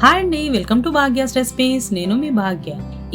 Hi అండి, welcome to Bhagyas recipes. నేను మీ భాగ్య.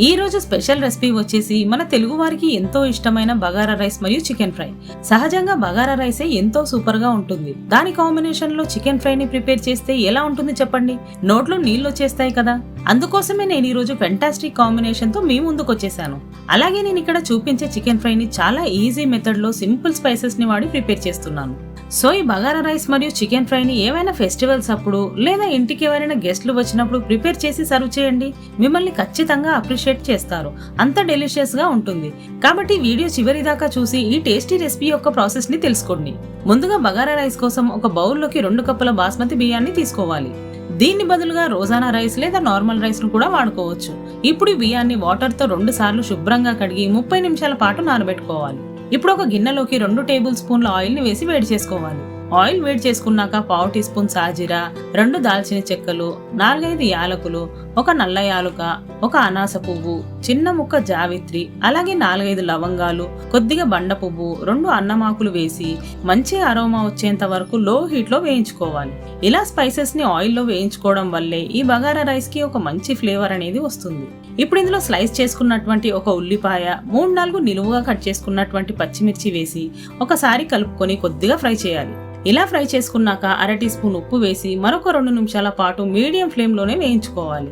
ఈ రోజు స్పెషల్ రెసిపీ వచ్చేసి మన తెలుగు వారికి ఎంతో ఇష్టమైన బగారా రైస్ మరియు చికెన్ ఫ్రై. సహజంగా బగారా రైసే ఎంతో సూపర్ గా ఉంటుంది. దాని కాంబినేషన్ లో చికెన్ ఫ్రై ని ప్రిపేర్ చేస్తే ఎలా ఉంటుంది చెప్పండి? నోట్లో నీళ్లు వచ్చేస్తాయి కదా. అందుకోసమే నేను ఈ రోజు ఫెంటాస్టిక్ కాంబినేషన్ తో మీ ముందుకు వచ్చేసాను. అలాగే నేను ఇక్కడ చూపించే చికెన్ ఫ్రై ని చాలా ఈజీ మెథడ్ లో సింపుల్ స్పైసెస్ ని వాడి ప్రిపేర్ చేస్తున్నాను. సో ఈ బగారా రైస్ మరియు చికెన్ ఫ్రై ని ఏవైనా ఫెస్టివల్స్ అప్పుడు లేదా ఇంటికి ఎవరైనా గెస్ట్లు వచ్చినప్పుడు ప్రిపేర్ చేసి సర్వ్ చేయండి. మిమ్మల్ని ఖచ్చితంగా అప్రిషియేట్ చేస్తారు. అంత డెలిషియస్ గా ఉంటుంది. కాబట్టి వీడియో చివరి దాకా చూసి ఈ టేస్టీ రెసిపీ యొక్క ప్రాసెస్ ని తెలుసుకోండి. ముందుగా బగారా రైస్ కోసం ఒక బౌల్లోకి 2 కప్పుల బాస్మతి బియ్యాన్ని తీసుకోవాలి. దీన్ని బదులుగా రోజానా రైస్ లేదా నార్మల్ రైస్ ను కూడా వాడుకోవచ్చు. ఇప్పుడు బియ్యాన్ని వాటర్ తో 2 సార్లు శుభ్రంగా కడిగి 30 నిమిషాల పాటు నానబెట్టుకోవాలి. ఇప్పుడు ఒక గిన్నెలోకి 2 టేబుల్ స్పూన్ల ఆయిల్ ని వేసి వేడి చేసుకోవాలి. ఆయిల్ వేడి చేసుకున్నాక 1/2 టీ స్పూన్ సాజీరా, 2 దాల్చిన చెక్కలు, 4-5 యాలకులు, 1 నల్ల యాలుక, 1 అనాస పువ్వు, చిన్న ముక్క జావిత్రి, అలాగే 4-5 లవంగాలు, కొద్దిగా బండ పువ్వు, 2 అన్నమాకులు వేసి మంచి అరోమా వచ్చేంత వరకు లో హీట్ లో వేయించుకోవాలి. ఇలా స్పైసెస్ ని ఆయిల్ లో వేయించుకోవడం వల్లే ఈ బగారా రైస్ కి ఒక మంచి ఫ్లేవర్ అనేది వస్తుంది. ఇప్పుడు ఇందులో స్లైస్ చేసుకున్నటువంటి ఒక ఉల్లిపాయ, 3-4 నిలువుగా కట్ చేసుకున్నటువంటి పచ్చిమిర్చి వేసి ఒకసారి కలుపుకొని కొద్దిగా ఫ్రై చేయాలి. ఇలా ఫ్రై చేసుకున్నాక 1/2 టీ స్పూన్ ఉప్పు వేసి మరొక 2 నిమిషాల పాటు మీడియం ఫ్లేమ్ లోనే వేయించుకోవాలి.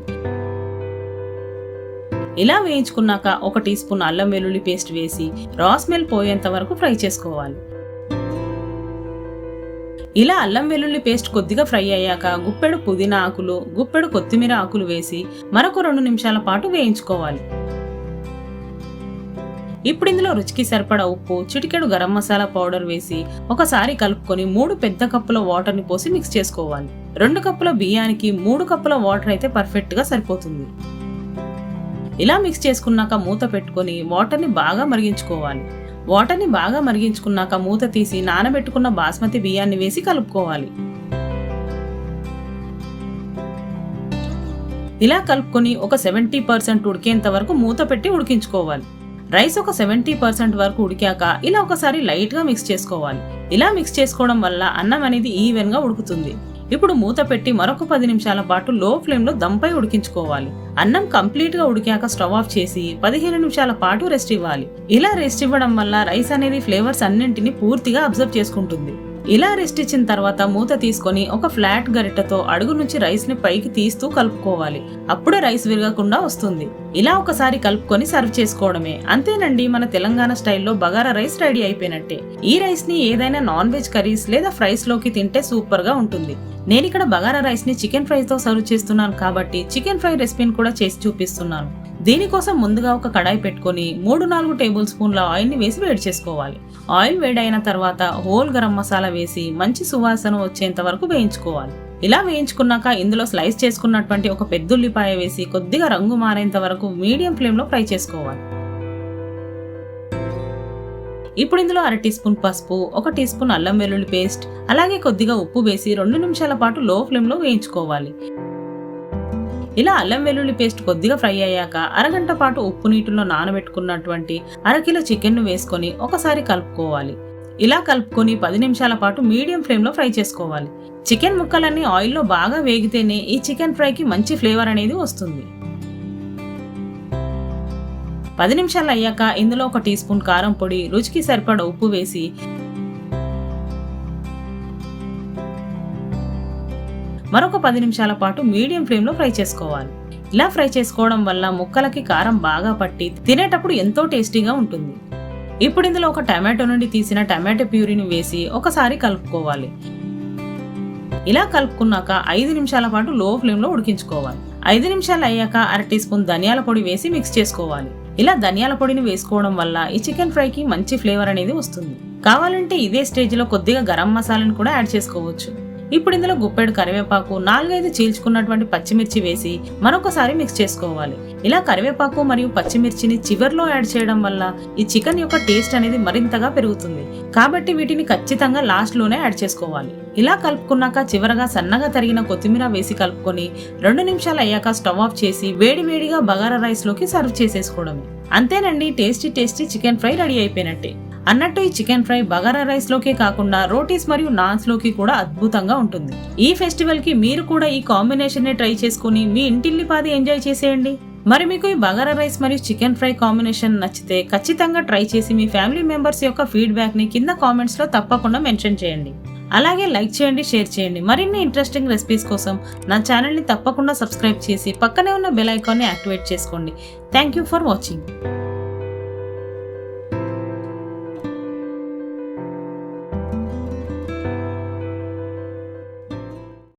ఇలా వేయించుకున్నాక 1 టీ స్పూన్ అల్లం వెల్లుల్లి పేస్ట్ వేసి రా స్మెల్ పోయేంత వరకు ఫ్రై చేసుకోవాలి. ఇలా అల్లం వెల్లుల్లి పేస్ట్ కొద్దిగా ఫ్రై అయ్యాక గుప్పెడు పుదీనా ఆకులు, గుప్పెడు కొత్తిమీర ఆకులు వేసి మరొక 2 నిమిషాల పాటు వేయించుకోవాలి. ఇప్పుడు ఇందులో రుచికి సరిపడా ఉప్పు, చిటికెడు గరం మసాలా పౌడర్ వేసి ఒకసారి కలుపుకొని 3 పెద్ద కప్పుల వాటర్ ని పోసి మిక్స్ చేసుకోవాలి. 2 కప్పుల బియ్యానికి 3 కప్పుల వాటర్ అయితే పర్ఫెక్ట్ గా సరిపోతుంది. ఇలా మిక్స్ చేసుకున్నాక మూత పెట్టుకొని వాటర్ ని బాగా మరిగించుకోవాలి. వాటర్ ని బాగా మరిగించుకున్నాక మూత తీసి నానబెట్టుకున్న బాస్మతి బియ్యాన్ని వేసి కలుపుకోవాలి. ఇలా కలుపుకొని ఒక 70% ఉడికేంత వరకు మూత పెట్టి ఉడికించుకోవాలి. రైస్ ఒక 70% వరకు ఉడికాక ఇలా ఒకసారి లైట్ గా మిక్స్ చేసుకోవాలి. ఇలా మిక్స్ చేసుకోవడం వల్ల అన్నం అనేది ఈవెన్ గా ఉడుకుతుంది. ఇప్పుడు మూత పెట్టి మరొక 10 నిమిషాల పాటు లో ఫ్లేమ్ లో దమ్పై ఉడికించుకోవాలి. అన్నం కంప్లీట్ గా ఉడికాక స్టవ్ ఆఫ్ చేసి 15 నిమిషాల పాటు రెస్ట్ ఇవ్వాలి. ఇలా రెస్ట్ ఇవ్వడం వల్ల రైస్ అనేది ఫ్లేవర్స్ అన్నింటినీ పూర్తిగా అబ్జర్వ్ చేసుకుంటుంది. ఇలా రెస్ట్ ఇచ్చిన తర్వాత మూత తీసుకొని ఒక ఫ్లాట్ గరిటెతో అడుగు నుంచి రైస్ ని పైకి తీస్తూ కలుపుకోవాలి. అప్పుడే రైస్ విరగకుండా వస్తుంది. ఇలా ఒకసారి కలుపుకొని సర్వ్ చేసుకోవడమే. అంతేనండి, మన తెలంగాణ స్టైల్లో బగారా రైస్ రెడీ అయిపోయినట్టే. ఈ రైస్ ని ఏదైనా నాన్ వెజ్ కర్రీస్ లేదా ఫ్రైస్ లోకి తింటే సూపర్ గా ఉంటుంది. నేను ఇక్కడ బగారా రైస్ ని చికెన్ ఫ్రై తో సర్వ్ చేస్తున్నాను కాబట్టి చికెన్ ఫ్రై రెసిపీని కూడా చేసి చూపిస్తున్నాను. దీనికోసం ముందుగా ఒక కడాయి పెట్టుకుని 3-4 టేబుల్ స్పూన్ల ఆయిల్ ని వేసి వేడి చేసుకోవాలి. ఆయిల్ వేడైన తర్వాత హోల్ గరం మసాలా వేసి మంచి సువాసన వచ్చేంత వరకు వేయించుకోవాలి. ఇలా వేయించుకున్నాక ఇందులో స్లైస్ చేసుకున్నటువంటి ఒక పెద్ద ఉల్లిపాయ వేసి కొద్దిగా రంగు మారేంత వరకు మీడియం ఫ్లేమ్ లో ఫ్రై చేసుకోవాలి. ఇప్పుడు ఇందులో 1/2 టీ స్పూన్ పసుపు, 1 టీ స్పూన్ అల్లం వెల్లుల్లి పేస్ట్, అలాగే కొద్దిగా ఉప్పు వేసి 2 నిమిషాల పాటు లో ఫ్లేమ్ లో వేయించుకోవాలి. ఇలా అల్లం వెల్లుల్లి పేస్ట్ కొద్దిగా ఫ్రై అయ్యాక అరగంట పాటు ఉప్పు నీటిలో నానబెట్టుకున్నటువంటి 1/2 కిలో చికెన్ ను వేసుకొని ఒకసారి కలుపుకోవాలి. ఇలా కలుపుకొని 10 నిమిషాల పాటు మీడియం ఫ్లేమ్ లో ఫ్రై చేసుకోవాలి. చికెన్ ముక్కలన్నీ ఆయిల్లో బాగా వేగితేనే ఈ చికెన్ ఫ్రైకి మంచి ఫ్లేవర్ అనేది వస్తుంది. 10 నిమిషాలు అయ్యాక ఇందులో 1 టీ స్పూన్ కారం పొడి, రుచికి సరిపడా ఉప్పు వేసి మరొక 10 నిమిషాల పాటు మీడియం ఫ్లేమ్ లో ఫ్రై చేసుకోవాలి. ఇలా ఫ్రై చేసుకోవడం వల్ల ముక్కలకి కారం బాగా పట్టి తినేటప్పుడు ఎంతో టేస్టీగా ఉంటుంది. ఇప్పుడు ఇందులో ఒక టమాటో నుండి తీసిన టమాటో ప్యూరీని వేసి ఒకసారి కలుపుకోవాలి. ఇలా కలుపుకున్నాక 5 నిమిషాల పాటు లో ఫ్లేమ్ లో ఉడికించుకోవాలి. 5 నిమిషాలు అయ్యాక 1/2 టీ స్పూన్ ధనియాల పొడి వేసి మిక్స్ చేసుకోవాలి. ఇలా ధనియాల పొడిని వేసుకోవడం వల్ల ఈ చికెన్ ఫ్రైకి మంచి ఫ్లేవర్ అనేది వస్తుంది. కావాలంటే ఇదే స్టేజ్ లో కొద్దిగా గరం మసాలాను కూడా యాడ్ చేసుకోవచ్చు. ఇప్పుడు ఇందులో గుప్పెడు కరివేపాకు, 4-5 చీల్చుకున్నటువంటి పచ్చిమిర్చి వేసి మరొకసారి మిక్స్ చేసుకోవాలి. ఇలా కరివేపాకు మరియు పచ్చిమిర్చిని చివర్లో యాడ్ చేయడం వల్ల ఈ చికెన్ యొక్క టేస్ట్ అనేది మరింతగా పెరుగుతుంది. కాబట్టి వీటిని ఖచ్చితంగా లాస్ట్ లోనే యాడ్ చేసుకోవాలి. ఇలా కలుపుకున్నాక చివరగా సన్నగా తరిగిన కొత్తిమీర వేసి కలుపుకొని 2 నిమిషాలు అయ్యాక స్టవ్ ఆఫ్ చేసి వేడివేడిగా బగారా రైస్ లోకి సర్వ్ చేసేసుకోవడమే. అంతేనండి, tasty tasty chicken fry ready అయిపోయినట్టే. అన్నట్టు ఈ చికెన్ ఫ్రై బగారా రైస్ లోకే కాకుండా రోటీస్ మరియు నాన్స్ లోకి కూడా అద్భుతంగా ఉంటుంది. ఈ ఫెస్టివల్ కి మీరు కూడా ఈ కాంబినేషన్ ని ట్రై చేసుకుని మీ ఇంటిల్లిపాది ఎంజాయ్ చేసేయండి. మరి మీకు ఈ బగారా రైస్ మరియు చికెన్ ఫ్రై కాంబినేషన్ నచ్చితే ఖచ్చితంగా ట్రై చేసి మీ ఫ్యామిలీ మెంబర్స్ యొక్క ఫీడ్బ్యాక్ ని కింద కామెంట్స్ లో తప్పకుండా మెన్షన్ చేయండి. అలాగే లైక్ చేయండి, షేర్ చేయండి. మరిన్ని ఇంట్రెస్టింగ్ రెసిపీస్ కోసం నా ఛానల్ ని తప్పకుండా సబ్స్క్రైబ్ చేసి పక్కనే ఉన్న బెల్ ఐకాన్ ని యాక్టివేట్ చేసుకోండి. Thank you for watching.